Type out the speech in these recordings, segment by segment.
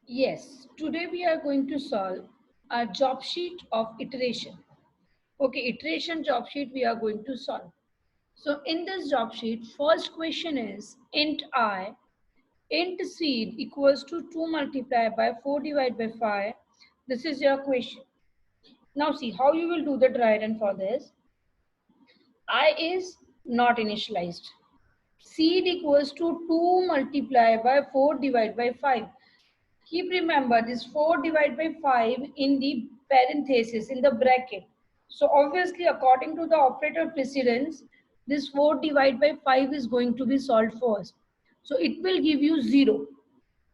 Yes, today we are going to solve our job sheet of iteration. Okay, iteration job sheet we are going to solve. So in this job sheet, first question is int I, int seed equals to 2 multiplied by 4 divided by 5. This is your question. Now see how you will do the dry run for this. I is not initialized. Seed equals to 2 multiplied by 4 divided by 5. Keep remember this 4 divided by 5 in the parenthesis, in the bracket. So obviously according to the operator precedence, this 4 divided by 5 is going to be solved first. So it will give you 0.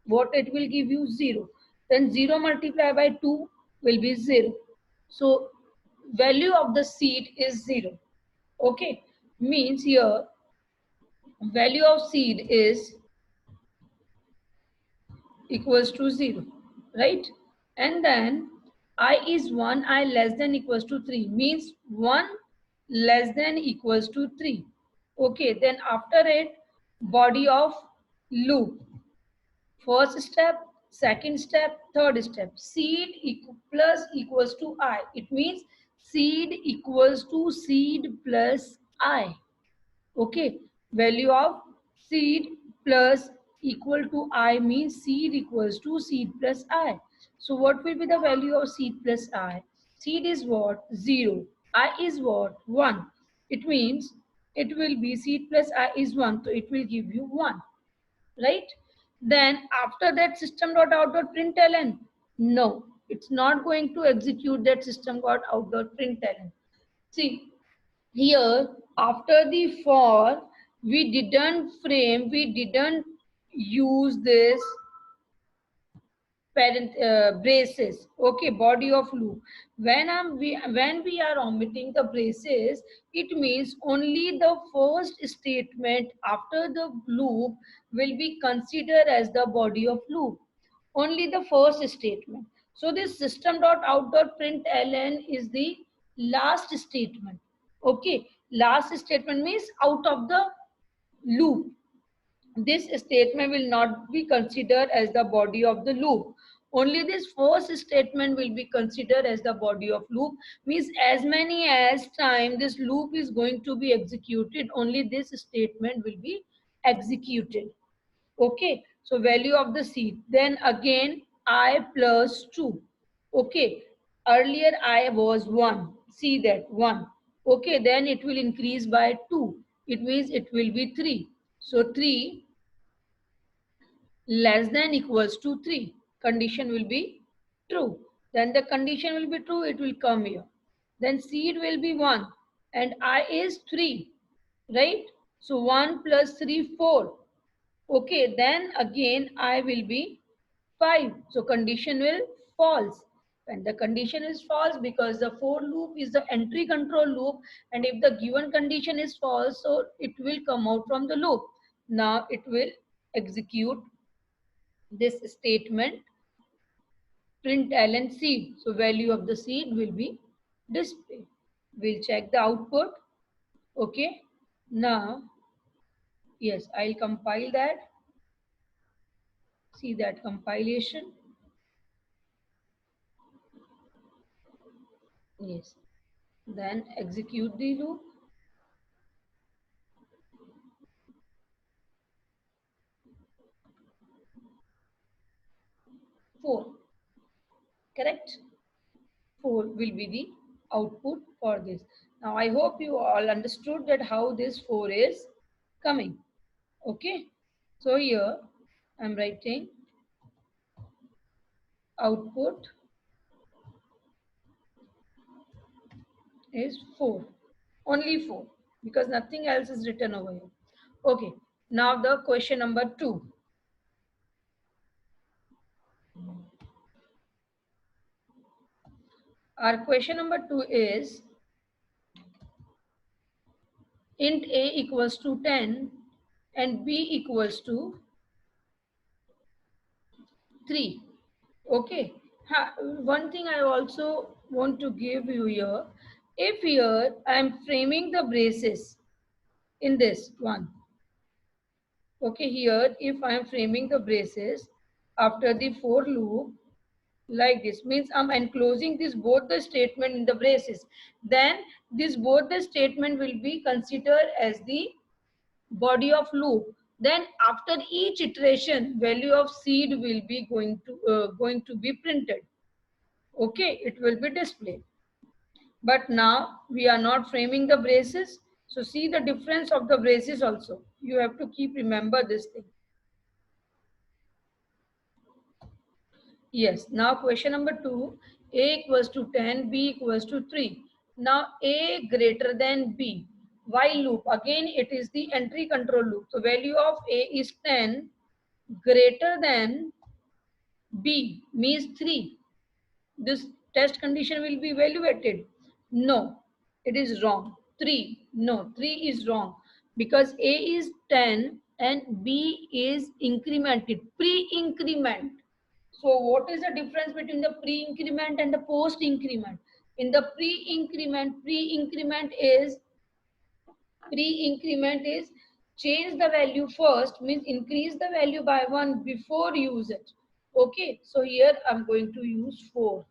What it will give you? 0. Then 0 multiplied by 2 will be 0. So value of the seed is 0. Okay. Means here value of seed is equals to 0, right? And then I is 1, I less than equals to 3, means 1 less than equals to 3. Okay, then after it, body of loop. First step, second step, third step. Seed plus equals to I. It means seed equals to seed plus I. Okay, value of seed plus equal to I means seed equals to seed plus I. So what will be the value of seed plus I? Seed is what? 0. I is what? 1. It means it will be seed plus I is 1. So it will give you 1. Right? Then after that system dot out dot println. No, it's not going to execute that system dot out dot println. See, here after the for we didn't use this parent braces. Okay, body of loop. When we are omitting the braces, it means only the first statement after the loop will be considered as the body of loop, only the first statement. So this system dot out dot println is the last statement. Okay, last statement means out of the loop. This statement will not be considered as the body of the loop. Only this first statement will be considered as the body of loop, means as many as time this loop is going to be executed, only this statement will be executed. Okay, so value of the seed, then again I plus 2. Okay, earlier I was 1, see that 1. Okay, then it will increase by 2, it means it will be 3. So 3 less than equals to 3, condition will be true. Then the condition will be true, it will come here. Then seed will be 1 and I is 3, right? So 1 plus 3, 4. Okay, then again I will be 5. So condition will false. And the condition is false because the for loop is the entry control loop, and if the given condition is false, so it will come out from the loop. Now it will execute this statement println seed. So value of the seed will be displayed. We'll check the output. Okay. Now, yes, I'll compile that. See that compilation. Yes. Then execute the loop. 4. Correct? 4 will be the output for this. Now I hope you all understood that how this 4 is coming. Okay. So here I'm writing output is 4. Only 4 because nothing else is written over here. Okay. Now the question number 2. Our question number 2 is int a equals to 10 and b equals to 3. Okay. One thing I also want to give you here. If here I am framing the braces in this one. Okay, here if I am framing the braces, after the for loop, like this means I'm enclosing this both the statement in the braces, then this both the statement will be considered as the body of loop. Then after each iteration value of seed will be going to be printed. Okay, it will be displayed. But now we are not framing the braces, so see the difference of the braces also, you have to keep remember this thing. Yes, now question number 2, A equals to 10, B equals to 3. Now A greater than B. While loop, again it is the entry control loop. So value of A is 10 greater than B means 3. This test condition will be evaluated. No, it is wrong. 3, no, 3 is wrong because A is 10 and B is incremented, pre-increment. So what is the difference between the pre-increment and the post-increment? In the pre-increment is change the value first, means increase the value by 1 before use it. Okay, so here I'm going to use 4.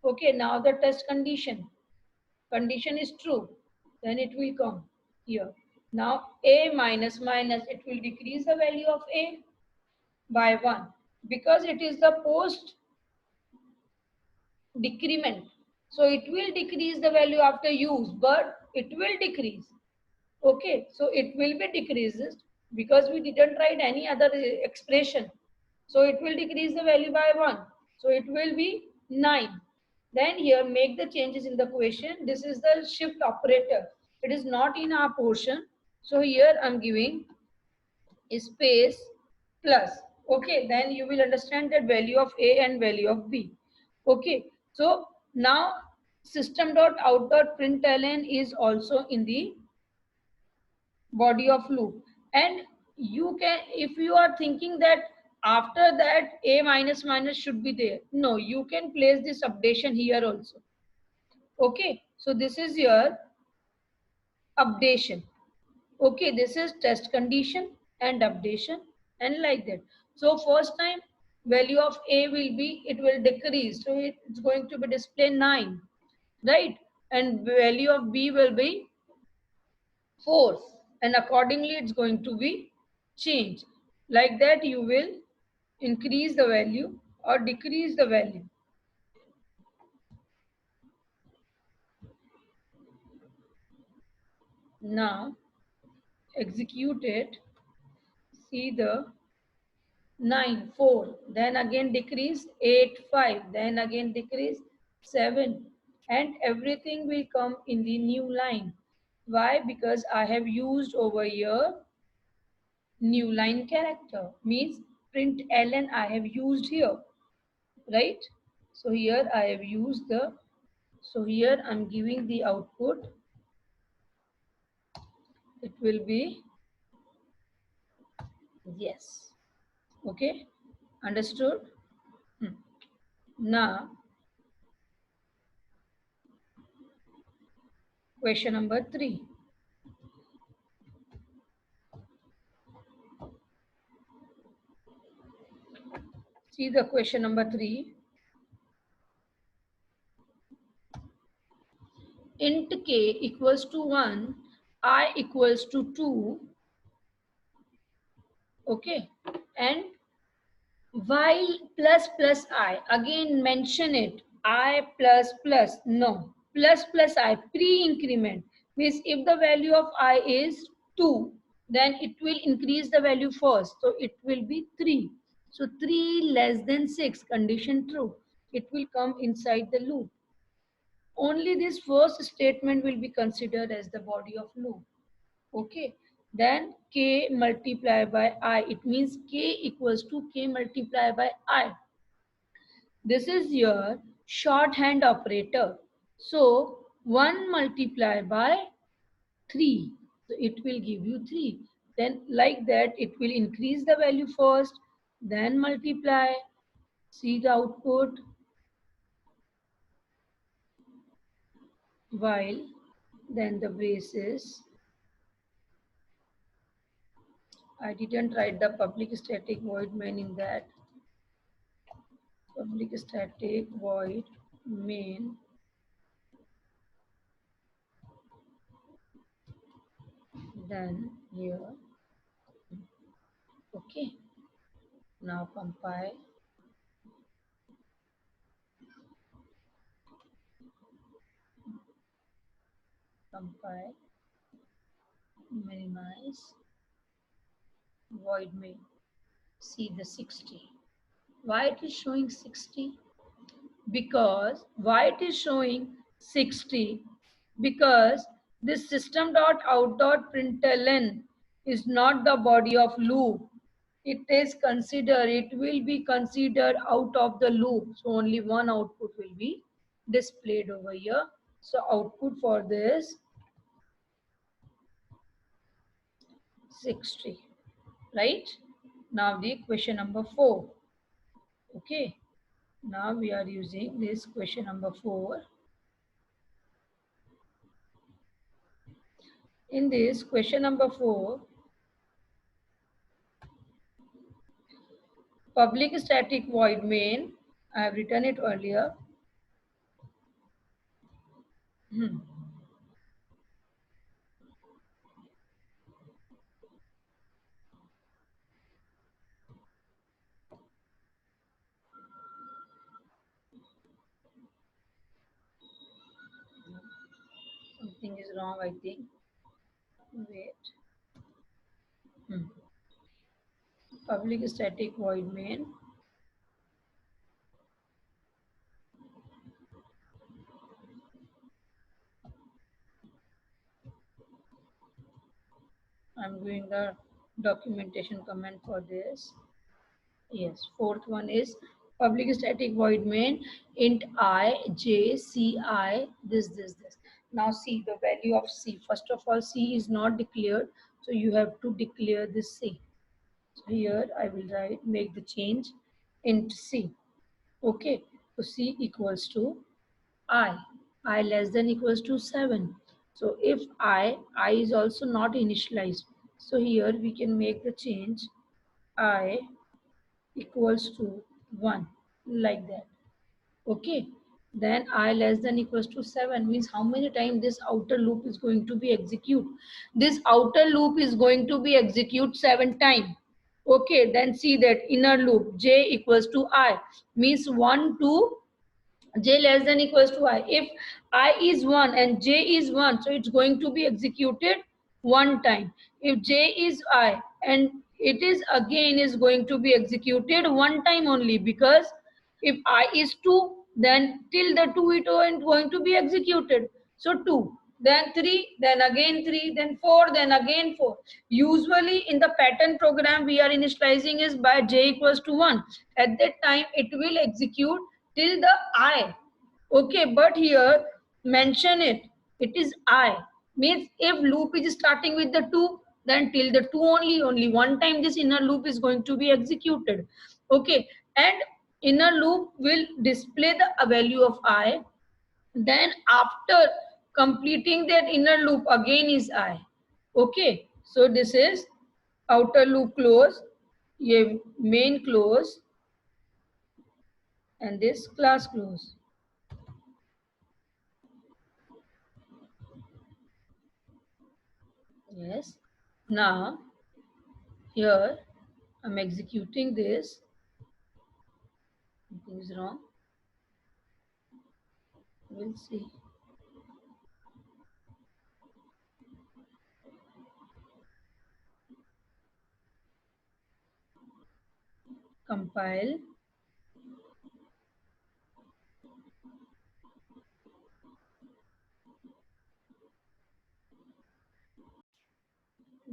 Okay, now the test condition. Condition is true, then it will come here. Now A minus minus, it will decrease the value of A by 1 because it is the post decrement. So it will decrease the value after use, but it will decrease. Okay, so it will be decreases because we didn't write any other expression. So it will decrease the value by 1. So it will be 9. Then here make the changes in the question. This is the shift operator. It is not in our portion. So here I'm giving space plus. Okay, then you will understand that value of A and value of B. Okay, so now system.out.println is also in the body of loop, and you can, if you are thinking that after that A minus minus should be there, no, you can place this updation here also. Okay, so this is your updation. Okay, this is test condition and updation, and like that. So first time value of A will be, it will decrease, so it's going to be display 9, right? And value of B will be 4, and accordingly it's going to be changed. Like that you will increase the value or decrease the value. Now execute it, see the 9 4, then again decrease 8 5, then again decrease 7, and everything will come in the new line. Why? Because I have used over here new line character, means print ln I have used here, right? So here I have used the, so here I'm giving the output, it will be yes. Okay, understood? Hmm. Now question number 3. See the question number 3. Int k equals to 1, I equals to 2, okay, and while plus plus I, again mention it, I plus plus, no, plus plus I, pre-increment, means if the value of I is 2, then it will increase the value first, so it will be 3. So 3 less than 6, condition true, it will come inside the loop. Only this first statement will be considered as the body of loop. Okay, then k multiplied by I, it means k equals to k multiplied by I. This is your shorthand operator. So 1 multiplied by 3, so it will give you 3. Then like that it will increase the value first, then multiply, see the output, while then the braces, I didn't write the public static void main in that. Public static void main, then here. Okay, now compile, minimize, void main. See the 60. Why it is showing 60? Because why it is showing 60? Because this system.out.println is not the body of loop. It will be considered out of the loop. So only one output will be displayed over here. So output for this 60, right? Now the question number 4. Okay, now we are using this question number 4. In this question number 4, public static void main, I have written it earlier. Something is wrong, I think. Wait. Public static void main. I'm doing the documentation comment for this. Yes, fourth one is public static void main int I, j, ci, this. Now see the value of c. First of all, c is not declared, so you have to declare this c. So here I will write, make the change int c. Okay, so c equals to I less than equals to 7. So if I is also not initialized. So here we can make the change I equals to 1 like that. Okay, then I less than equals to 7 means how many times this outer loop is going to be execute. This outer loop is going to be execute 7 times. Okay, then see that inner loop j equals to I means 1 2 j less than equals to I. If I is 1 and j is 1, so it's going to be executed one time. If j is I and it is again is going to be executed one time only, because if I is 2, then till the 2 it is going to be executed. So 2, then 3, then again 3, then 4, then again 4. Usually in the pattern program we are initializing is by j equals to 1. At that time it will execute till the I. Okay, but here mention it is I. Means if loop is starting with the 2, then till the 2 only one time this inner loop is going to be executed. Okay, and inner loop will display the value of I. Then after completing that inner loop again is I. Okay, so this is outer loop close, ye main close, and this class close. Yes. Now, here I'm executing this. Something is wrong. We'll see. Compile.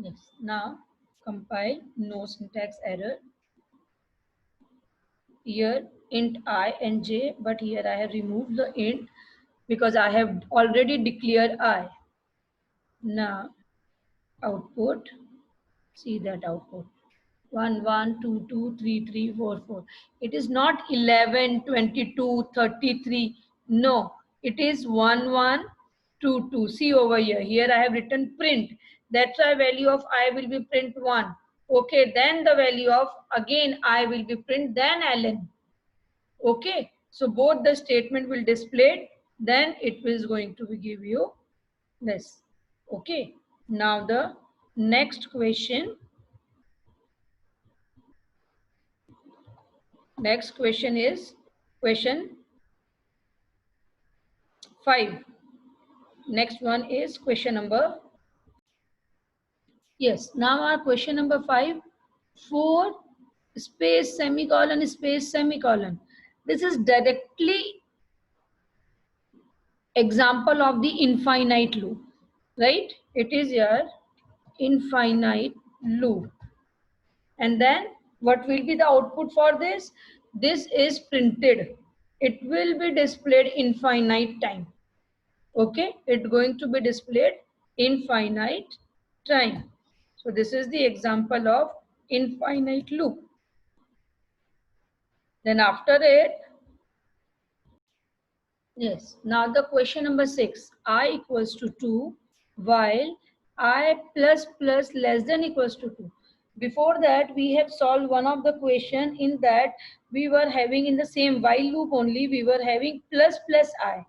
Yes. Now, compile. No syntax error. Here int I and j, but here I have removed the int because I have already declared I. Now, output. See that output. 1 1 2 2 3 3 4 4. It is not 11 22 33. No, it is 1 1 2 2. See over here. Here I have written print. That's why value of I will be print 1. Okay, then the value of again I will be print, then ln. Okay, so both the statement will display, then it is going to be give you this. Okay, now the next question. Next question is question 5. Next one is question number. Yes, now our question number 5. 4 space semicolon space semicolon. This is directly example of the infinite loop, right? It is your infinite loop. And then what will be the output for this? This is printed. It will be displayed infinite time. Okay, it's going to be displayed infinite time. So this is the example of infinite loop. Then after it, yes, now the question number 6, I equals to 2 while I plus plus less than equals to 2. Before that, we have solved one of the question in that we were having in the same while loop only, we were having plus plus I.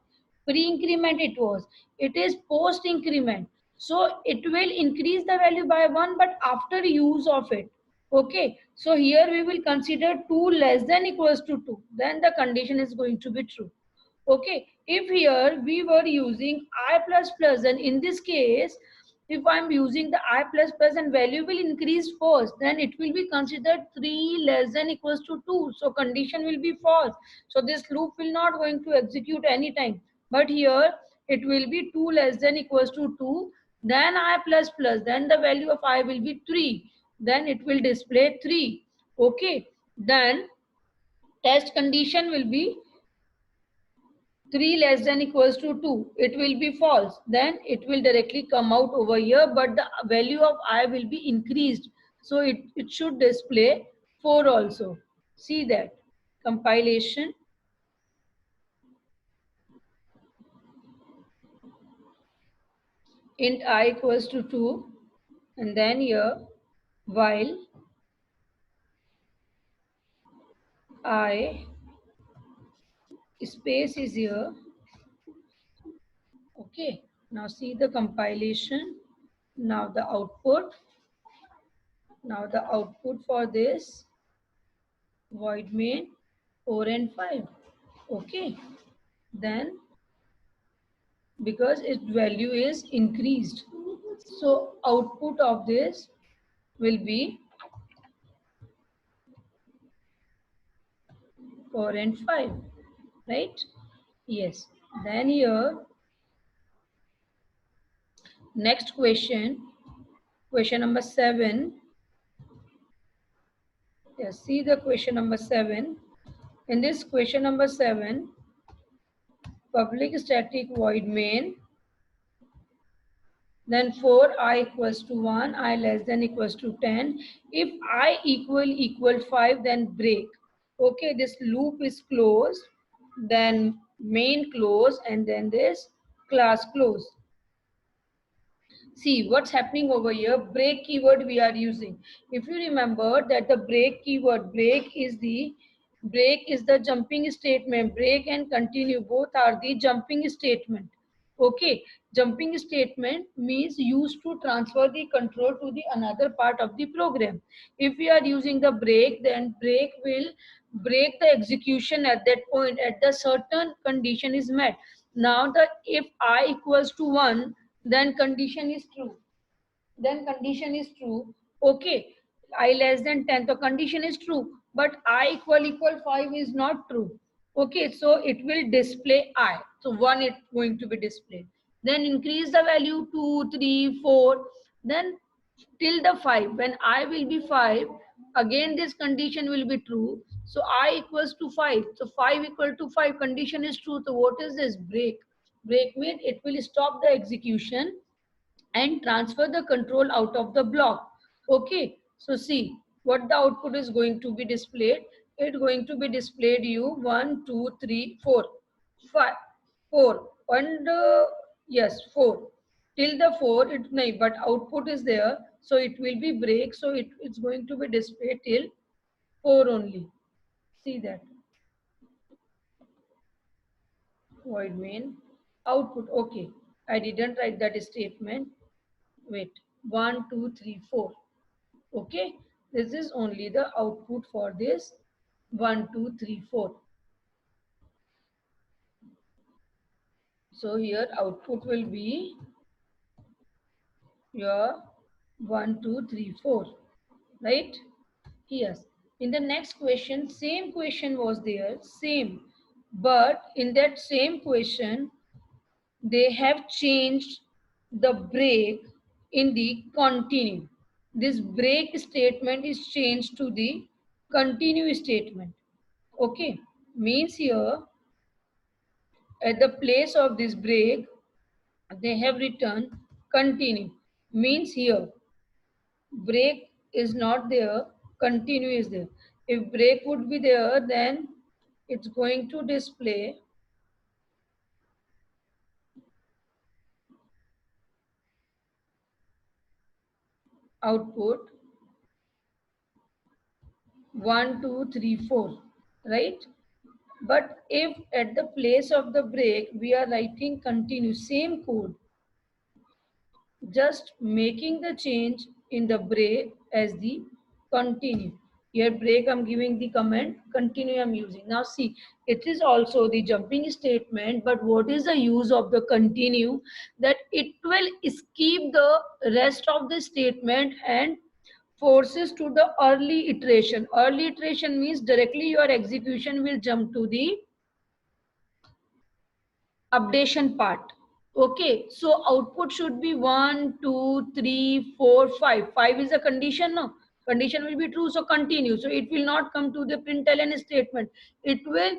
Pre-increment it was. It is post-increment. So it will increase the value by 1 but after use of it. Okay, so here we will consider 2 less than equals to 2. Then the condition is going to be true. Okay, if here we were using I plus plus, and in this case, if I'm using the I plus plus and value will increase first, then it will be considered 3 less than equals to 2. So condition will be false. So this loop will not going to execute anytime. But here it will be 2 less than equals to 2. Then I plus plus, then the value of I will be 3. Then it will display 3. Okay, then test condition will be 3 less than equals to 2, it will be false. Then it will directly come out over here, but the value of I will be increased. So it should display 4 also. See that. Compilation. Int I equals to 2. And then here, while I space is here. Okay. Now see the compilation. Now the output. Now the output for this void main 4 and 5. Okay, then because its value is increased, so output of this will be 4 and 5, right? Yes, then here next question, question number 7. Yes, see the question number 7. In this question number 7, public static void main, then 4 I equals to 1, I less than equals to 10. If I equal 5, then break. Okay, this loop is closed, then main close, and then this class close. See what's happening over here. Break keyword we are using. If you remember that the break keyword, break is the jumping statement. Break and continue both are the jumping statement. Okay, jumping statement means used to transfer the control to the another part of the program. If we are using the break, then break will break the execution at that point at the certain condition is met. Now the if I equals to 1, then condition is true. Then condition is true. Okay, I less than 10, so condition is true, but I equal 5 is not true. Okay, so it will display I. So 1 is going to be displayed. Then increase the value 2, 3, 4, then till the 5. When I will be 5, again this condition will be true. So I equals to 5. So 5 equal to 5, condition is true. So what is this? Break. Break means it will stop the execution and transfer the control out of the block. Okay, so see what the output is going to be displayed. It's going to be displayed you 1, 2, 3, 4, 5, 4, and yes, 4 till the 4. It nahi, but output is there So it will be break. So it's going to be displayed till 4 only. See that. Void main output. Okay. I didn't write that statement. Wait. 1, 2, 3, 4. Okay. This is only the output for this 1, 2, 3, 4. So here output will be your 1, 2, 3, 4. Right? Yes. In the next question, same question was there, same. But in that same question, they have changed the break in the continue. This break statement is changed to the continue statement. Okay. Means here, at the place of this break, they have written continue. Means here, break is not there, continue is there. If break would be there, then it's going to display output 1, 2, 3, 4, right? But if at the place of the break we are writing continue, same code, just making the change in the break as the continue. Here break I'm giving the command, continue I'm using. Now see, it is also the jumping statement, but what is the use of the continue? That it will skip the rest of the statement and forces to the early iteration. Early iteration means directly your execution will jump to the updation part. Okay, so output should be 1, 2, 3, 4, 5. 5 is a condition, no? Condition will be true, so continue. So it will not come to the println statement. It will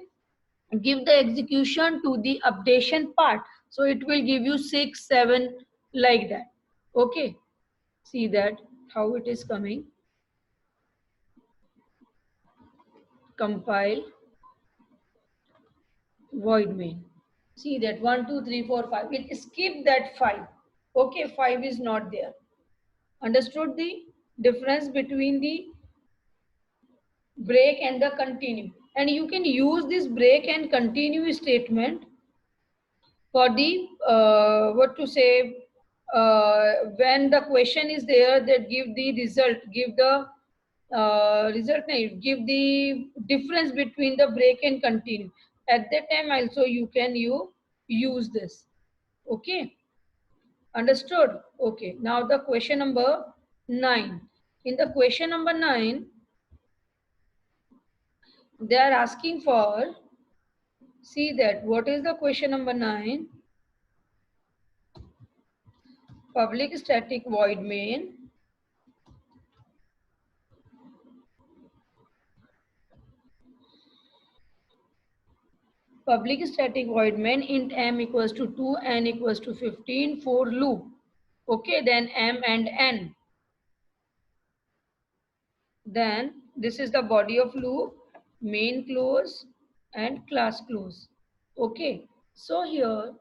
give the execution to the updation part. So it will give you 6, 7 like that. Okay, see that how it is coming. Compile void main. See that 1, 2, 3, 4, 5. It skip that 5. Okay, 5 is not there. Understood the difference between the break and the continue? And you can use this break and continue statement for the what to say, when the question is there, that give the result, give the result, give the difference between the break and continue. At that time also you can use this. Okay, understood? Okay, now the question number 9. In the question number 9, they are asking for, see that what is the question number 9? Public static void main public static void main int m equals to 2, n equals to 15 for loop. Okay, then m and n. Then this is the body of loop, main close and class close. Okay, so here,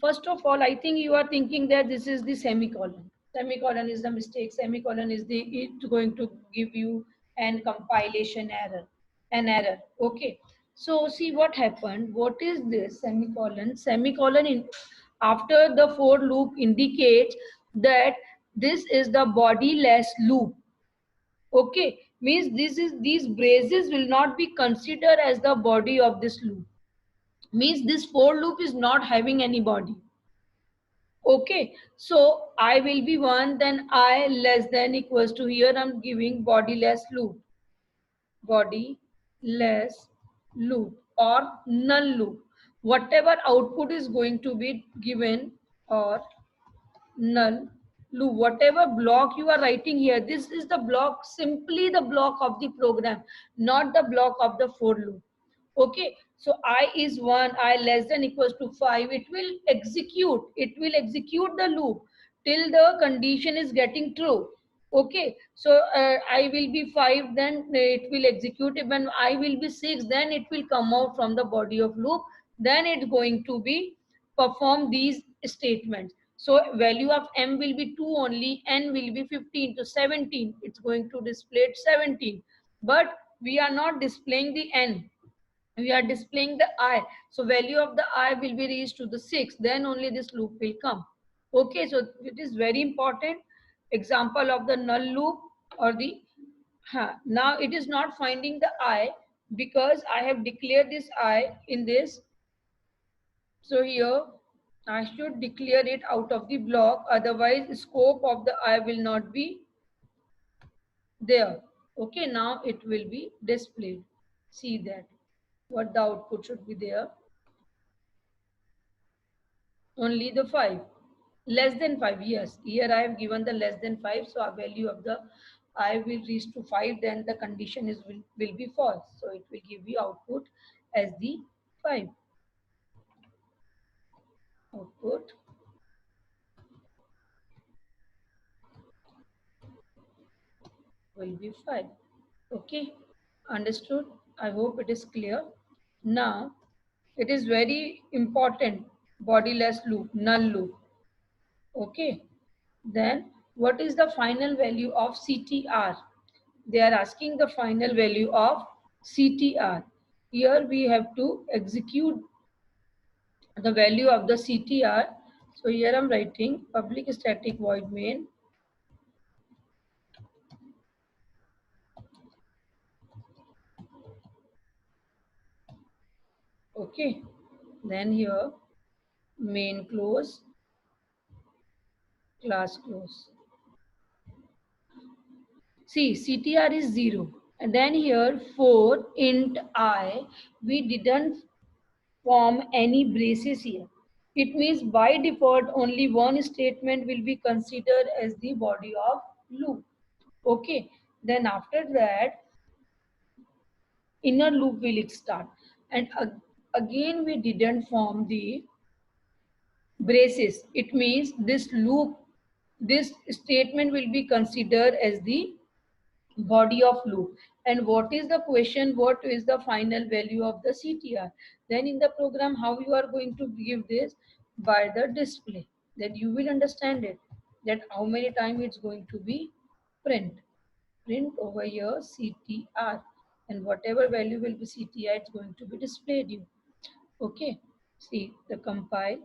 first of all, I think you are thinking that this is the semicolon. Semicolon is the mistake. Semicolon is the, it's going to give you an compilation error, an error. Okay, so see what happened. What is this semicolon? Semicolon in after the for loop indicates that this is the bodiless loop. Okay, means these braces will not be considered as the body of this loop. Means this for loop is not having any body. Okay, so I will be 1, then I less than equals to, here I'm giving bodiless loop. Bodiless loop or null loop. Whatever output is going to be given, or null loop, whatever block you are writing here, this is the block, simply the block of the program, not the block of the for loop. Okay, so I is 1, I less than equals to 5, it will execute the loop till the condition is getting true. Okay, so I will be 5, then it will execute. When I will be 6, then it will come out from the body of loop, then it's going to be perform these statements. So value of m will be 2 only, n will be 15 to 17. It's going to display 17. But we are not displaying the n. We are displaying the I. So value of the I will be reached to the 6. Then only this loop will come. Okay, so it is very important. Example of the null loop or the now it is not finding the I because I have declared this I in this. So here I should declare it out of the block, otherwise scope of the I will not be there. Okay, now it will be displayed. See that what the output should be there. Only the 5. Less than 5, yes. Here I have given the less than 5, so our value of the I will reach to 5, then the condition is will be false. So it will give you output as the 5. Output will be 5. Okay, understood? I hope it is clear. Now, it is very important bodiless loop, null loop. Okay, then what is the final value of CTR? They are asking the final value of CTR. Here we have to execute the value of the CTR. So here I'm writing public static void main. Okay, then here main close, class close. See, CTR is 0. And then here for int I, we didn't form any braces here. It means by default only one statement will be considered as the body of loop. Okay, then after that inner loop will start, and again we didn't form the braces. It means this loop, this statement will be considered as the body of loop. And what is the question, what is the final value of the CTR? Then in the program how you are going to give this? By the display, that you will understand it, that how many times it's going to be print over here CTR, and whatever value will be CTR, it's going to be displayed you. Okay, see the compile.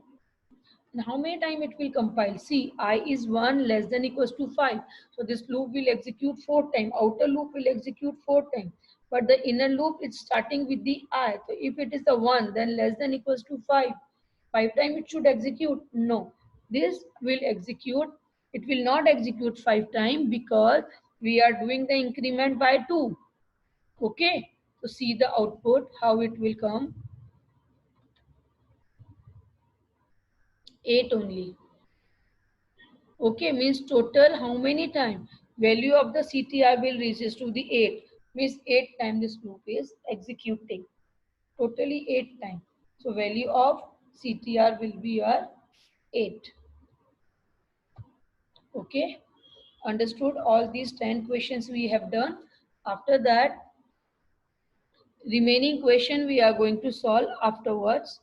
And how many time it will compile? See, I is 1 less than equals to 5. So this loop will execute 4 times. Outer loop will execute 4 times. But the inner loop is starting with the I. So if it is the 1, then less than equals to 5. 5 times it should execute? No. This will execute. It will not execute 5 times because we are doing the increment by 2. Okay. So see the output, how it will come. 8 only. Okay, means total how many time? Value of the CTR will reaches to the 8. Means 8 times this loop is executing. Totally 8 times. So value of CTR will be your 8. Okay, understood? All these 10 questions we have done. After that, remaining question we are going to solve afterwards.